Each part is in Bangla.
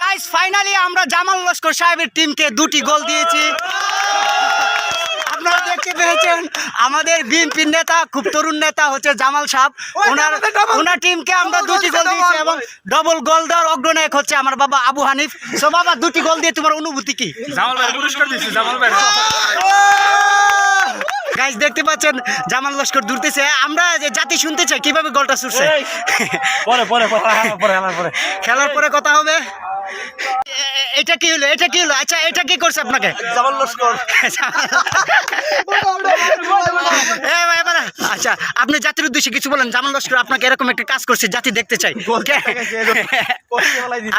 গাইস ফাইনালি আমরা জামাল লস্কর সাহেবের টিমকে 2টি গোল দিয়েছি। আপনারা দেখতে পেয়েছেন আমাদের বিএনপির নেতা, খুব তরুণ নেতা হচ্ছে জামাল সাহেব, ওনার টিমকে আমরা 2টি গোল দিয়েছি এবং ডবল গোল দেওয়ার অগ্রনায়ক হচ্ছে আমার বাবা আবু হানিফ। সো বাবা, 2টি গোল দিয়ে তোমার অনুভূতি কি? জামাল ভাই পুরস্কার দিচ্ছি, জামাল ভাই। গাইস দেখতে পাচ্ছেন জামাল লস্কর দূরতেছে। আমরা যে জাতি শুনতে চাই কিভাবে গোলটা ছুটছে। খেলার পরে কথা হবে। এটা কি হলো? এটা কি হলো? আচ্ছা, এটা কি করছে আপনাকে? জামাল লস্কর। আচ্ছা, আপনি জাতির উদ্দেশ্যে কিছু বলেন। জামাল লস্কর আপনাকে এরকম একটা কাজ করছে, জাতি দেখতে চাই।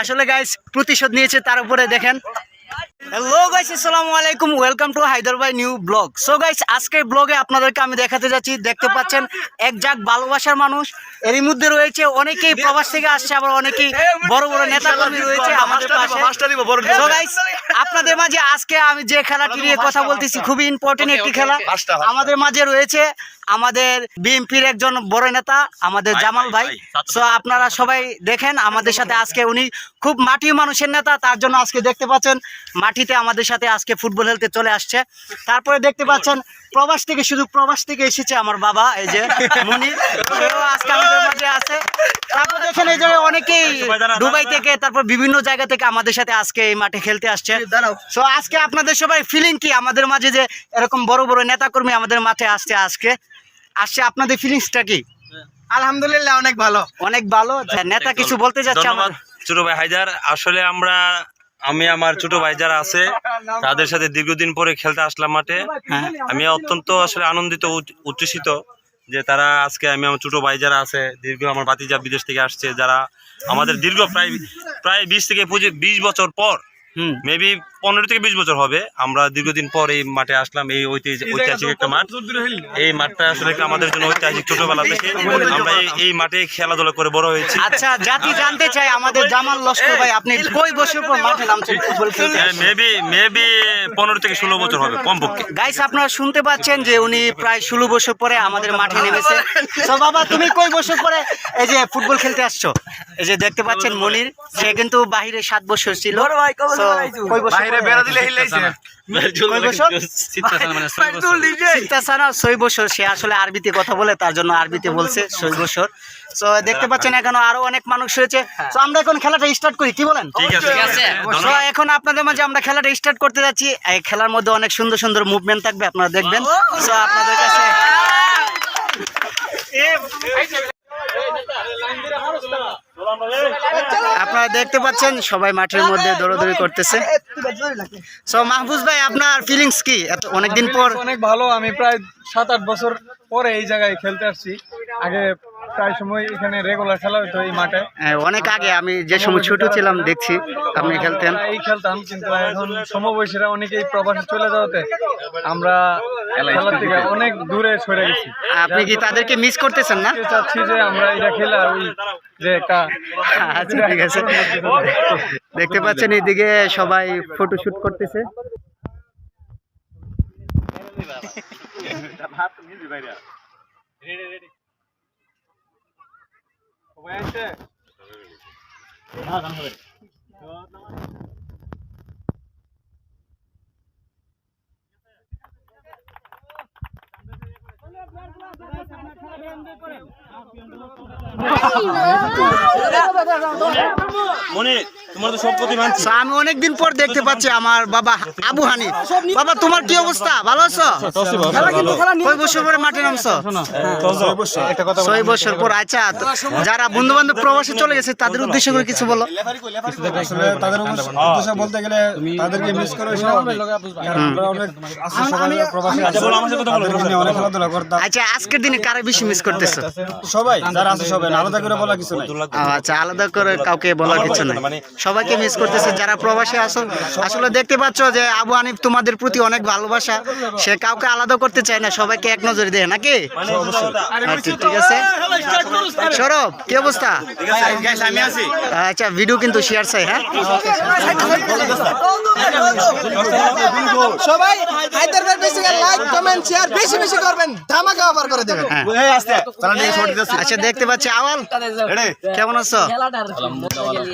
আসলে গাইস প্রতিশোধ নিয়েছে তার উপরে। দেখেন, হ্যালো গাইস, আসসালামু আলাইকুম, ওয়েলকাম টু হায়দার ভাই নিউ ব্লগ। সো গাইস, আজকের ব্লগে আপনাদেরকে আমি দেখাতে যাচ্ছি, দেখতে পাচ্ছেন এক জাক ভালোবাসার মানুষ। এরই মধ্যে রয়েছে অনেকেই প্রবাস থেকে আসছে, আবার অনেকেই বড় বড় নেতাকর্মী রয়েছে আমাদের পাশে। সো গাইস, আপনাদের মাঝে আজকে আমি যে খেলাটি নিয়ে কথা বলতেছি খুবই ইম্পর্টেন্ট একটি খেলা। আমাদের মাঝে রয়েছে আমাদের বিএনপির একজন বড় নেতা, আমাদের জামাল ভাই। সো আপনারা সবাই দেখেন আমাদের সাথে আজকে, উনি খুব মাটি মানুষের নেতা, তার জন্য আজকে দেখতে পাচ্ছেন মাটিতে আমাদের সাথে আজকে ফুটবল খেলতে চলে আসছে। তারপরে দেখতে পাচ্ছেন প্রবাস থেকে, শুধু প্রবাস থেকে এসেছে আমার বাবা, এই যে মুনির, সেও আজকে আমাদের মাঝে আছে। তারপর দেখেন এই যে অনেকেই দুবাই থেকে, তারপর বিভিন্ন জায়গা থেকে আমাদের সাথে আজকে এই মাঠে খেলতে আসছে। সো আজকে আপনাদের সবাই ফিলিং কি আমাদের মাঝে যে এরকম বড় বড় নেতাকর্মী আমাদের মাঠে আসছে আসছে আপনাদের ফিলিংসটা কি? আলহামদুলিল্লাহ, অনেক ভালো, অনেক ভালো। নেতা কিছু বলতে যাচ্ছে আমার ছোট ভাই হায়দার। আসলে আমি আমার ছোট ভাই যারা আছে তাদের সাথে দীর্ঘদিন পরে খেলতে আসলাম মাঠে। আমি অত্যন্ত আসলে আনন্দিত, উচ্ছ্বসিত যে তারা আজকে, আমি আমার ছোট ভাই যারা আছে, আমার ভাতিজা বিদেশ থেকে আসছে, যারা আমাদের দীর্ঘ প্রায় 20 থেকে 20 বছর পর, মেবি 15 থেকে 20 বছর হবে, আমরা দীর্ঘদিন পর এই মাঠে আসলাম। এই ঐতিহাসিক একটা মাঠ। এই মাঠটা আসলে আমাদের জন্য ঐতিহাসিক। ছোটবেলা থেকে আমরা এই মাঠে খেলাধুলা করে বড় হয়েছি। আচ্ছা, জাতি জানতে চাই আমাদের জামাল লস্কর ভাই, আপনি কই বছর পর মাঠে নামছেন ফুটবল খেলতে? মেবি 15 থেকে 16 বছর হবে কমপক্ষে। গাইস, আপনারা শুনতে পাচ্ছেন যে উনি প্রায় 16 বছর পরে আমাদের মাঠে নেমেছে। তো বাবা, তুমি কই বছর পরে এই যে ফুটবল খেলতে আসছো? এই যে দেখতে পাচ্ছেন মনির, সে কিন্তু বাহিরে 7 বছর ছিল। কই বছর বাইরে বেড়া দিলে হিলাইছে। সে আসলে আরবিতে কথা বলে, তার জন্য আরবিতে বলছে 6 বছর। তো দেখতে পাচ্ছেন এখনো আরো অনেক মানুষ রয়েছে। তো আমরা এখন খেলাটা স্টার্ট করি, কি বলেন? ঠিক আছে। তো এখন আপনাদের মাঝে আমরা খেলাটা স্টার্ট করতে যাচ্ছি। এই খেলার মধ্যে অনেক সুন্দর সুন্দর মুভমেন্ট থাকবে, আপনারা দেখবেন। তো আপনাদের কাছে আপনারা দেখতে পাচ্ছেন সবাই মাঠের মধ্যে দৌড়াদৌড়ি করতেছে। সো মাহফুজ ভাই, আপনার ফিলিংস কি? অনেকদিন পর। অনেক ভালো। আমি প্রায় 7-8 বছর পরে এই জায়গায় খেলতে আসছি। আগে প্রায় সময় এখানে রেগুলার খেলা হতো এই মাঠে। অনেক আগে আমি যে সময় ছোট ছিলাম দেখছি আপনি খেলতেন। এই খেলতাম, কিন্তু এখন সমবয়সীরা অনেকেই প্রবাসে চলে যাওয়াতে আমরা খেলার থেকে অনেক দূরে সরে গেছি। আপনি কি তাদেরকে মিস করতেছেন না? চাচ্ছি যে আমরা এটা খেলা ওই যে একটা। আচ্ছা, ঠিক আছে। দেখতে পাচ্ছেন এইদিকে সবাই ফটোশুট করতেছে। আমি অনেকদিন পর দেখতে পাচ্ছি আমার বাবা আবু হানিফ। বাবা, তোমার কি অবস্থা? ভালো আছো? কয় বছর পরে মাঠে নামছো? 6 বছর পর। আচ্ছা, যারা বন্ধু বান্ধব প্রবাসে চলে গেছে তাদের উদ্দেশ্য করে কিছু বলো। তাদের উদ্দেশ্য বলতে গেলে তাদেরকে মিস করে আচ্ছা, আজকের দিনে কারে বেশি মিস করতেছো? সবাই যারা আছে সবাই, আলাদা করে বলা কিছু নাই। আচ্ছা, আলাদা করে কাউকে বলার কিছু নাই, সবাইকে মিস করতেছে যারা প্রবাসে আসো। আসলে দেখতে পাচ্ছ যে আবু হানিফ তোমাদের প্রতি অনেক ভালোবাসা, সে কাউকে আলাদা করতে চায় না, সবাইকে এক নজরে দেয় নাকি? আচ্ছা, ঠিক আছে। সৌরভ, কি অবস্থা? আচ্ছা, ভিডিও কিন্তু শেয়ার চাই। হ্যাঁ, সবাই হায়দার ভাই বেশি লাইক কমেন্ট শেয়ার বেশি বেশি করবেন, ধামাকা অফার করে দেবেন। আচ্ছা, দেখতে পাচ্ছি আওয়াল কেমন আছো?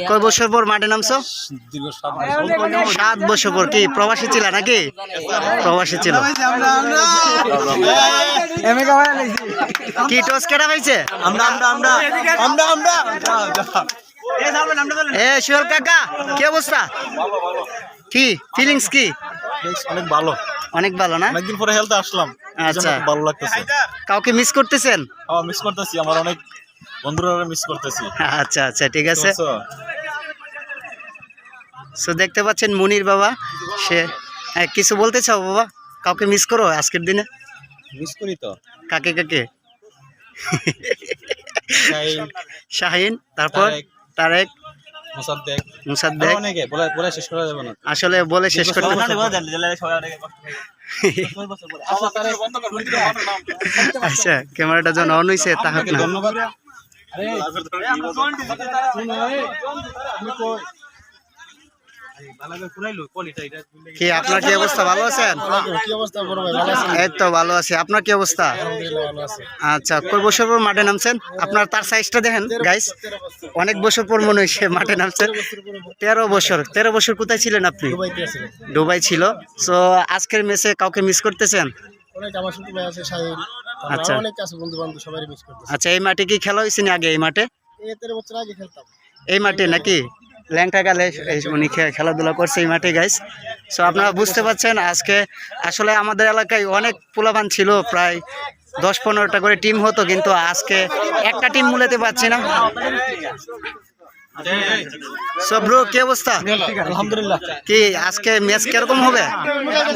কয় বছর পর মাঠে নামছো? 7 বছর পর। কি প্রবাসী ছিল নাকি? প্রবাসী ছিল। কি টস কেটা পাইছে? সোহেল কাকা, কি অবস্থা? কি ফিলিংস কি? অনেক ভালো, অনেক ভালো না? অনেকদিন পরে হেলতে আসলাম, আচ্ছা, ভালো লাগতেছে। কাউকে মিস করতেছেন? মিস করতেছি, আমার অনেক বন্ধুরা মিস করতেছি। আচ্ছা আচ্ছা, ঠিক আছে। সো দেখতে পাচ্ছেন মুনির বাবা, সে কিছু বলতে চাও বাবা? কাউকে মিস করো আজকের দিনে? মিস করি তো। কাকে কাকে? শাহিন, তারপর তারেক, মুসাদ্দেক। বলে শেষ করা যাবে না। আসলে বলে শেষ করতে আচ্ছা, ক্যামেরাটা যখন অন হইছে তাহাক না। কি আপনার কি অবস্থা? ভালো আছেন? কি অবস্থা বড় ভাই? ভালো আছেন? এই তো ভালো আছি। আপনার কি অবস্থা? আলহামদুলিল্লাহ ভালো আছে। আচ্ছা, কয় বছর পর মাঠে নামছেন? আপনার তার সাইজটা দেখেন গাইস, অনেক বছর পর মনে হয়েছে মাঠে নামছেন। 13 বছর। 13 বছর কোথায় ছিলেন আপনি? দুবাইতে আছিলেন। দুবাই ছিল। সো আজকের ম্যাচে কাউকে মিস করতেছেন? অনেক আমার ছোট ভাই আছে শাহিন, আচ্ছা। অনেক আছে বন্ধু বান্ধব, সবাই মিস করতেছি। আচ্ছা, এই মাঠে কি খেলা হয়েছে না আগে? এই মাঠে, এই 13 বছর আগে খেলতাম। এই মাঠে নাকি? ল্যাংটা গালে উনি খেলাধুলা করছে এই মাঠে গাইস। সো আপনারা বুঝতে পারছেন, আজকে আসলে আমাদের এলাকায় অনেক পোলাপান ছিল, প্রায় 10-15টা করে টিম হতো, কিন্তু আজকে একটা টিম মূলাতে পারছি না। সো ব্রো, কি অবস্থা? আলহামদুলিল্লাহ। কি আজকে ম্যাচ কিরকম হবে?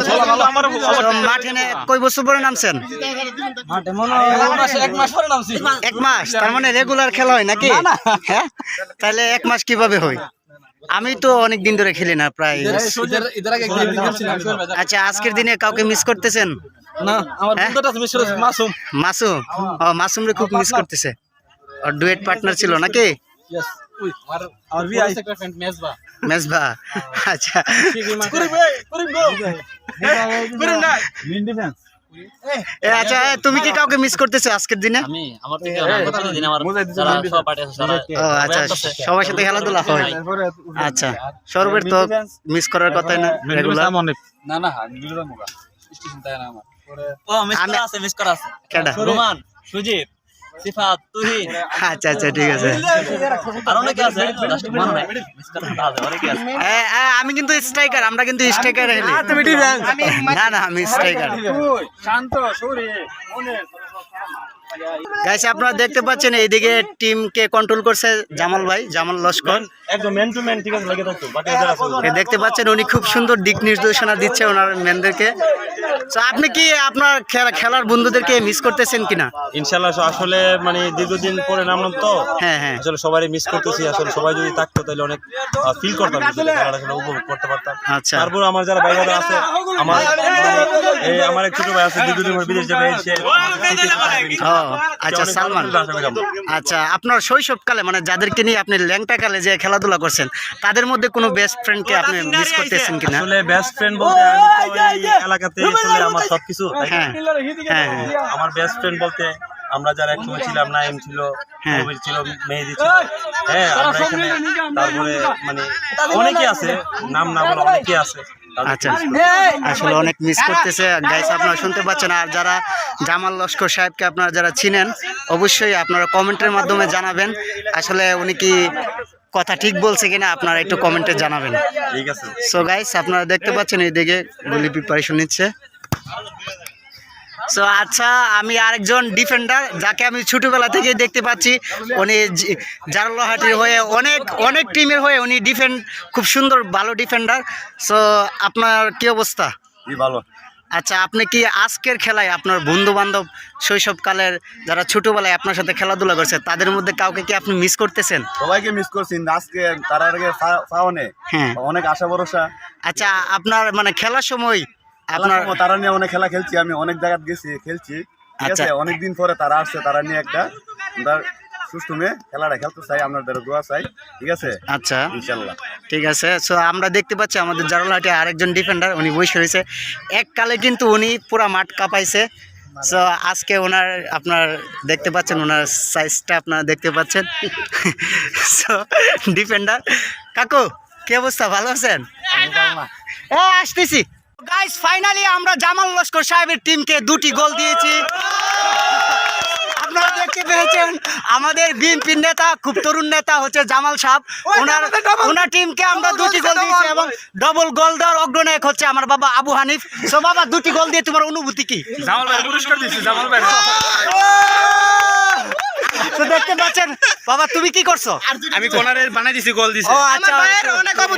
So, মাঠে কয় বছর পরে নামছেন? মাঠে মনে হয় 1 মাস পরে নামছি। 1 মাস? তার মানে রেগুলার খেলা হয় নাকি? হ্যাঁ, তাহলে 1 মাস কিভাবে হয়? আমি তো অনেক দিন ধরে খেলি না, প্রায়। ইদার আগে খেলছিলাম। আচ্ছা, আজকের দিনে কাউকে মিস করতেছেন? না, আমার বন্ধুটা মিস করেছে, মাসুম। মাসুম? ও, মাসুম রে খুব মিস করতেছে। আর ডুয়েট পার্টনার ছিল নাকি? ইয়েস। আমার ভিআই একটা ফ্রেন্ড মেজবা। মেজবা, আচ্ছা। Main defence. আচ্ছা, তুমি কি কাউকে মিস করতেছো আজকের দিনে? আমি আমার থেকে দিন আমার যারা সহপাঠী আছে তারা ও আচ্ছা, সবার সাথে খেলাধুলা হয়। আচ্ছা, সর্বের তো মিস করার কথাই না রেগুলার। না না, মিলুদা মুগা স্টেশন তাই না আমার। ও মিস করা আছে কেডা? রোমান, সুজিব, সিফাত, তুহিন, আচ্ছা আচ্ছা, ঠিক আছে। আর অনেকে আছে, জাস্ট মনে নাই মিস করা আছে, অনেকে আছে। আমি কিন্তু স্ট্রাইকার, আমরা কিন্তু স্ট্রাইকার হেলি। না না, আমি স্ট্রাইকার। শান্ত সরি মনে গাইস, আপনারা দেখতে পাচ্ছেন এইদিকে টিমকে কন্ট্রোল করছে জামাল ভাই, জামাল লস্কর। একদম ম্যান টু ম্যান, ঠিক আছে, লাগে থাকতো বাকি যারা আছে দেখতে পাচ্ছেন উনি খুব সুন্দর দিক নির্দেশনা দিচ্ছে ওনার ম্যানদেরকে। তো আপনি কি আপনার খেলার বন্ধুদেরকে মিস করতেছেন কিনা? ইনশাআল্লাহ। আসলে মানে দীর্ঘদিন পরে নামলাম তো, হ্যাঁ হ্যাঁ, আসলে সবাই মিস করতেছি। আসলে সবাই যদি থাকতো তাহলে অনেক ফিল করতাম, খেলাটা আসলে উপভোগ করতে পারতাম। আচ্ছা। তারপর আমার যারা ভাইরা আছে, আমার এক ছোট ভাই আছে দীর্ঘদিন পর বিদেশ যাবে, ও আচ্ছা, সালমান। আচ্ছা, আপনার শৈশবকালে মানে যাদেরকে নিয়ে আপনি ল্যাংটা কালে যে খেলাধুলা করছেন, তাদের মধ্যে কোনো বেস্ট ফ্রেন্ডকে আপনি মিস করতেছেন কিনা? আসলে বেস্ট ফ্রেন্ড বলতে আমি তো এই এলাকাতে আসলে আমার সবকিছু, হ্যাঁ হ্যাঁ, আমার বেস্ট ফ্রেন্ড বলতে আমরা যারা একসময় ছিলাম, নাইম ছিল, হ্যাঁ। কবির ছিল, মেহেদি ছিল, হ্যাঁ আমরা এখানে, তারপরে মানে অনেকে আছে, নাম না বলে অনেকে আছে। আচ্ছা, আসলে অনেক মিস করতেছে গাইস, আপনারা শুনতে পাচ্ছেন। আর যারা জামাল লস্কর সাহেবকে আপনারা যারা চিনেন, অবশ্যই আপনারা কমেন্টের মাধ্যমে জানাবেন আসলে উনি কি কথা ঠিক বলছে কিনা, আপনারা একটু কমেন্টে জানাবেন। ঠিক আছে। সো গাইস, আপনারা দেখতে পাচ্ছেন এইদিকে গুলি প্রিপারেশন নিচ্ছে। সো আচ্ছা, আমি আরেকজন ডিফেন্ডার যাকে আমি ছোটবেলা থেকে দেখতে পাচ্ছি, উনি জারুলাহাটির হয়ে অনেক টিমের হয়ে উনি ডিফেন্ড, খুব সুন্দর ভালো ডিফেন্ডার। সো আপনার কি অবস্থা? ভালো। আচ্ছা, আপনি কি আজকের খেলায় আপনার বন্ধু বান্ধব শৈশবকালের যারা ছোটবেলায় আপনার সাথে খেলাধুলা করছে, তাদের মধ্যে কাউকে কি আপনি মিস করতেছেন? সবাইকে মিস করছি আজকে, তার আগে পাওনে হ্যাঁ। অনেক আশা ভরসা। আচ্ছা, আপনার মানে খেলার সময় আপনার তারা নিয়ে অনেক খেলা খেলছি, আমি অনেক জায়গায় গেছি খেলছি, ঠিক আচ্ছা। আছে। অনেকদিন পরে তারা আসছে, তারা নিয়ে একটা আমরা সুষ্ঠু মেয়ে খেলাটা খেলতে চাই, আপনাদের দোয়া চাই, ঠিক আছে। আচ্ছা, ইনশাল্লাহ, ঠিক আছে। সো আমরা দেখতে পাচ্ছি আমাদের জারুলহাটে আরেকজন ডিফেন্ডার, উনি বসে রয়েছে। এককালে কিন্তু উনি পুরা মাঠ কাঁপাইছে, সো আজকে ওনার আপনার দেখতে পাচ্ছেন ওনার সাইজটা আপনারা দেখতে পাচ্ছেন। সো ডিফেন্ডার কাকু কি অবস্থা, ভালো আছেন? আসতেছি গাইস, ফাইনালি আমরা জামাল লস্কর সাহেবের টিমকে 2টি গোল দিয়েছি। আপনারা দেখতে পেয়েছেন আমাদের বিএনপির নেতা, খুব তরুণ নেতা হচ্ছে জামাল সাহেব, ওনার টিমকে আমরা 2টি গোল দিয়েছি এবং ডবল গোল দেওয়ার অগ্রনায়ক হচ্ছে আমার বাবা আবু হানিফ। সো বাবা, 2টি গোল দিয়ে তোমার অনুভূতি কি? জামাল ভাই পুরস্কার দিচ্ছি, জামাল ভাই। তো দেখতে পাচ্ছেন বাবা, তুমি কি করছো? আমি কর্নারে বানাই দিছি, গোল দিছি। ও আচ্ছা,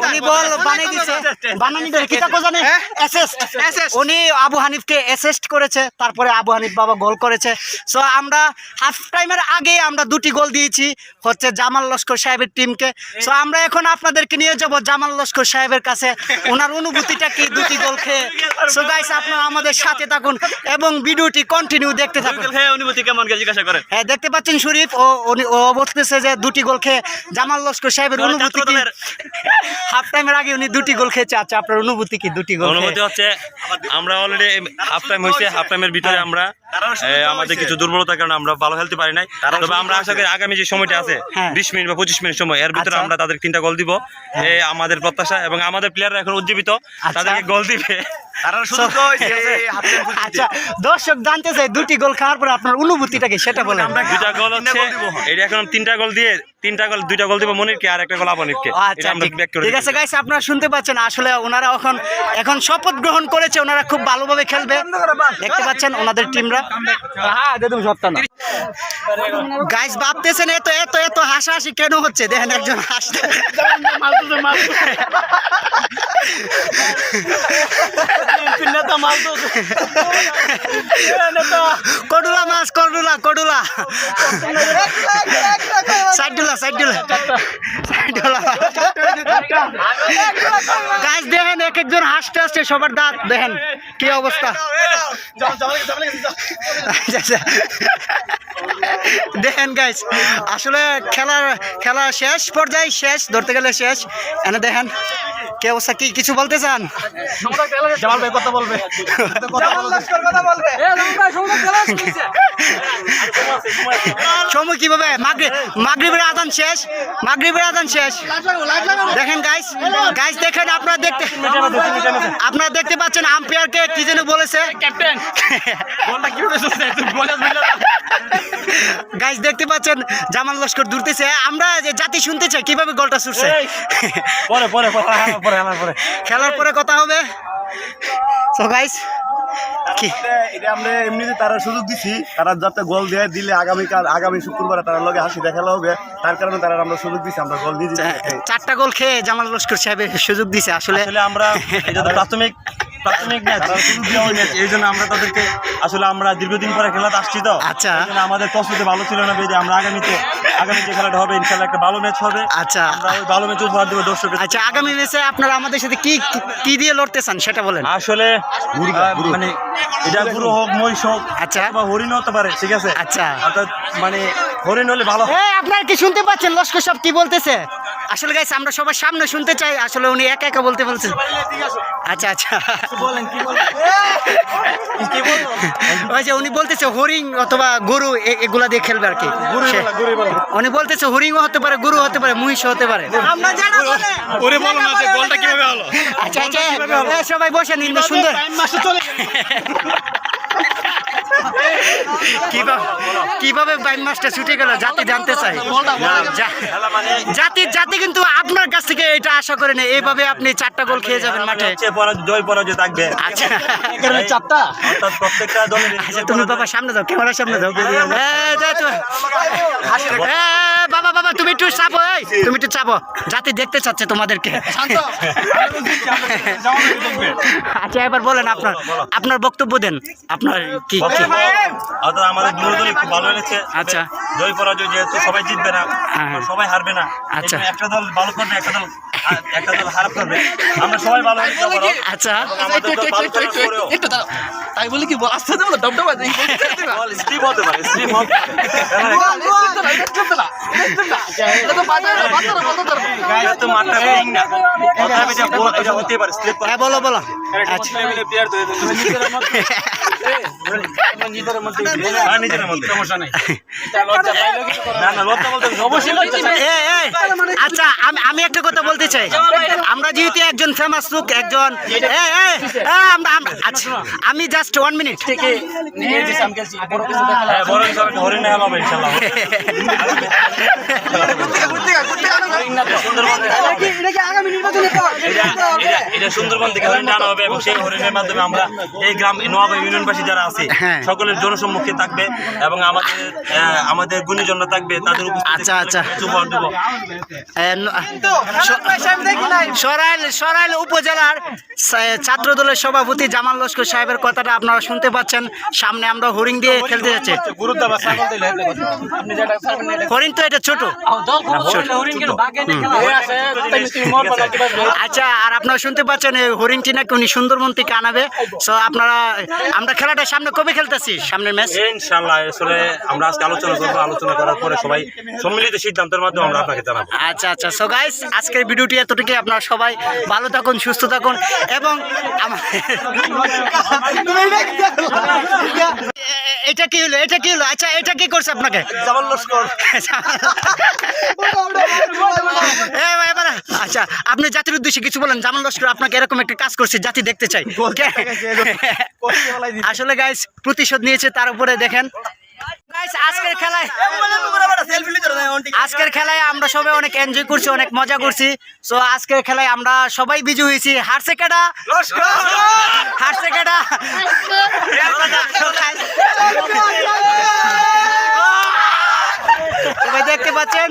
উনি বল বানিয়ে দিছে, বানানি দিয়ে কি তাকো জানে? অ্যাসিস্ট। উনি আবু হানিফকে অ্যাসিস্ট করেছে, তারপরে আবু হানিফ বাবা গোল করেছে। সো আমরা হাফ টাইমের আগে আমরা 2টি গোল দিয়েছি হচ্ছে জামাল লস্কর সাহেবের টিমকে। সো আমরা এখন আপনাদেরকে নিয়ে যাব জামাল লস্কর সাহেবের কাছে, ওনার অনুভূতিটা কি 2টি গোল খেয়ে। সো গাইস, আপনারা আমাদের সাথে থাকুন এবং ভিডিওটি কন্টিনিউ দেখতে থাকুন। অনুভূতি কেমন জিজ্ঞাসা করেন। হ্যাঁ, দেখতে পাচ্ছেন শরীফ, ও বলতেছে যে 2টি গোল খেয়ে জামাল লস্কর সাহেবের অনুভূতি কি? হাফ টাইমের আগে উনি 2টি গোল খেয়েছে। আচ্ছা, আপনার অনুভূতি কি 2টি গোল? অনুভূতি হচ্ছে আমরা অলরেডি হাফ টাইম হয়েছে, হাফ টাইমের ভিতরে আমরা আমাদের কিছু দুর্বলতার কারণে আমরা ভালো খেলতে পারি নাই। তবে আমরা আশা করি আগামী যে সময়টা আছে 20 মিনিট বা 25 মিনিট সময়, এর ভিতরে আমরা তাদের 3টা গোল দিব, এই আমাদের প্রত্যাশা। এবং আমাদের প্লেয়াররা এখন উজ্জীবিত, তাদেরকে গোল দিবে। আচ্ছা, দর্শক জানতে চাই 2টি গোল খাওয়ার পরে আপনার অনুভূতিটা কি সেটা বলেন। 2টা গোল হচ্ছে এটা, এখন 3টা গোল দিয়ে 2টা গোল দিব মনিরকে আর একটা গোল আপনিরকে। আচ্ছা, ঠিক আছে গাইস, আপনারা শুনতে পাচ্ছেন আসলে ওনারা এখন শপথ গ্রহণ করেছে, ওনারা খুব ভালোভাবে খেলবে। দেখতে পাচ্ছেন ওনাদের টিমরা। গাইস ভাবতেছেন এত এত এত হাসাহাসি কেন হচ্ছে? দেখেন একজন হাসতে, কডুলা মাছ, কডুলা সাইডুলা গাইস দেখেন এক একজন হাসতে হাসতে সবার দাঁত দেখেন কি অবস্থা। দেখেন গাইস, আসলে খেলা শেষ পর্যায়ে, শেষ ধরতে গেলে শেষ। এনে দেখেন কি অবস্থা। কি কিছু বলতে চান? জামাল ভাই কথা বলবে। সময় কিভাবে? মাগরিবের আজান শেষ। দেখেন গাইস দেখেন, আপনারা দেখতে পাচ্ছেন আম্পায়ারকে কি যেন বলেছে। গাইস দেখতে পাচ্ছেন জামাল লস্কর দূরতেছে। আমরা যে জাতি শুনতে চাই কিভাবে গোলটা ছুটছে। খেলার পরে কথা হবে। সো গাইস কি এটা আমরা এমনিতে তারা সুযোগ দিছি, তারা যাতে গোল দিয়ে দিলে আগামী শুক্রবার তারা লগে হাসি দেখালো হবে, তার কারণে তারা আমরা সুযোগ দিছি, আমরা গোল দিয়ে দিচ্ছি। 4টা গোল খেয়ে জামাল লস্কর সাহেবের সুযোগ দিছে। আসলে আমরা এটা তো প্রাথমিক ম্যাচ, এই জন্য আমরা তাদেরকে আসলে আমরা দীর্ঘদিন পরে খেলাতে আসছি, তো আচ্ছা, আমাদের প্রস্তুতি ভালো ছিল না। আমরা আগামী যে খেলাটা হবে ইনশাআল্লাহ একটা ভালো ম্যাচ হবে। আচ্ছা, আমরা ওই ভালো ম্যাচ উপহার দেব দর্শকদের। আচ্ছা, আগামী ম্যাচে আপনারা আমাদের সাথে কি দিয়ে লড়তে চান সেটা বলেন। আসলে মানে এটা গুরু হোক, মহিষ হোক, আচ্ছা, বা হরিণ হতে পারে, ঠিক আছে? আচ্ছা, অর্থাৎ মানে হরিণ হলে ভালো। আপনারা কি শুনতে পাচ্ছেন লস্কর সাহেব কি বলতেছে? আসলে গাইস আমরা সবার সামনে শুনতে চাই, আসলে উনি একা একা বলতে বলছেন। আচ্ছা বলেন, কি বলবেন? ওই যে উনি বলতেছে হরিণ অথবা গরু এগুলা দিয়ে খেলবে আর কি। উনি বলতেছে হরিণও হতে পারে, গরু হতে পারে, মহিষও হতে পারে। আচ্ছা সবাই বসেন, সুন্দর কিভাবে বাইন মাছটা ছুটে গেল জাতি জানতে চাই। জাতি কিন্তু আপনার কাছ থেকে এটা আশা করে না এইভাবে আপনি 4টা গোল খেয়ে যাবেন মাঠে। জয় পরাজয় থাকবে। আচ্ছা, 4টা অর্থাৎ প্রত্যেকটা দলের। আচ্ছা, তুমি বাবা সামনে যাও, ক্যামেরার সামনে যাও। বাবা তুমি একটু চাপো, তুমি একটু চাপো, জাতি দেখতে চাচ্ছে তোমাদেরকে। আচ্ছা, এবার বলেন আপনার বক্তব্য দেন, আপনার কি? আমাদের দুটো দলই খুব ভালো লেগেছে। আচ্ছা, জয় পরাজয় যেহেতু সবাই জিতবে না, সবাই হারবে না। আচ্ছা, একটা দল ভালো করবে, একটা দল খারাপ করবে, আমরা সবাই ভালো হতে পারবো। আচ্ছা, আমাদের দল ভালো করার পরেও তাই বলি কি বল আস্তে আস্তে বলো ডবডব আছে বল স্লিপ হতে পারে স্লিপ হবে এটা তো বাজারে এটা তো মাঠটা বিল্ডিং না তথাপি এটা হতে পারে স্লিপ হ্যাঁ বলো বলো আচ্ছা নিজের মধ্যে সমস্যা নেই না না লজ্জা বলতে অবশ্যই আচ্ছা আমি একটা কথা বলতে চাই আমরা যেহেতু একজন ফেমাস লোক একজন আচ্ছা আমি জাস্ট 1 মিনিট বড় হিসাবে হরিণ নেওয়া হবে ইনশাআল্লাহ এটা সুন্দরবন থেকে হরিণ আনা হবে এবং সেই হরিণের মাধ্যমে আমরা এই গ্রাম নোয়াবাড়ি ইউনিয়নবাসী যারা আছে সকলের জনসম্মুখে থাকবে এবং আমাদের গুণীজনরা থাকবে তাদের আচ্ছা আচ্ছা উপহার দেব সরাইল উপজেলার ছাত্র দলের সভাপতি জামাল লস্কর সাহেবের কথাটা আপনারা শুনতে পাচ্ছেন সামনে আমরা হরিণ দিয়ে খেলতে যাচ্ছি হরিণ তো এটা ছোট আচ্ছা আর আপনারা শুনতে পাচ্ছেন এই হরিণটি নাকি উনি সুন্দরবন থেকে আনাবে সো আপনারা আমরা খেলাটা সামনে কবে খেলতেছি সামনের ম্যাচ ইনশাআল্লাহ আসলে আমরা আজকে আলোচনা করব আলোচনা করার পরে সবাই সম্মিলিত সিদ্ধান্তের মাধ্যমে আমরা আপনাকে জানাবো আচ্ছা আচ্ছা সো গাইস আজকের ভিডিওটি এতটুকুই আপনারা সবাই ভালো থাকুন সুস্থ থাকুন এবং এটা কি হলো আচ্ছা এটা কি করছে আপনাকে জামাল লস্কর আচ্ছা আপনি জাতির উদ্দেশ্যে কিছু বলেন জামাল লস্কর আপনাকে এরকম একটা কাজ করছে জাতি দেখতে চাই আসলে গাইস প্রতিশোধ নিয়েছে তার উপরে দেখেন আজকের খেলায় আমরা সবাই অনেক এনজয় করছি অনেক মজা করছি সো আজকের খেলায় আমরা সবাই বিজয়ী হয়েছি হারছে কেডা সবাই দেখতে পাচ্ছেন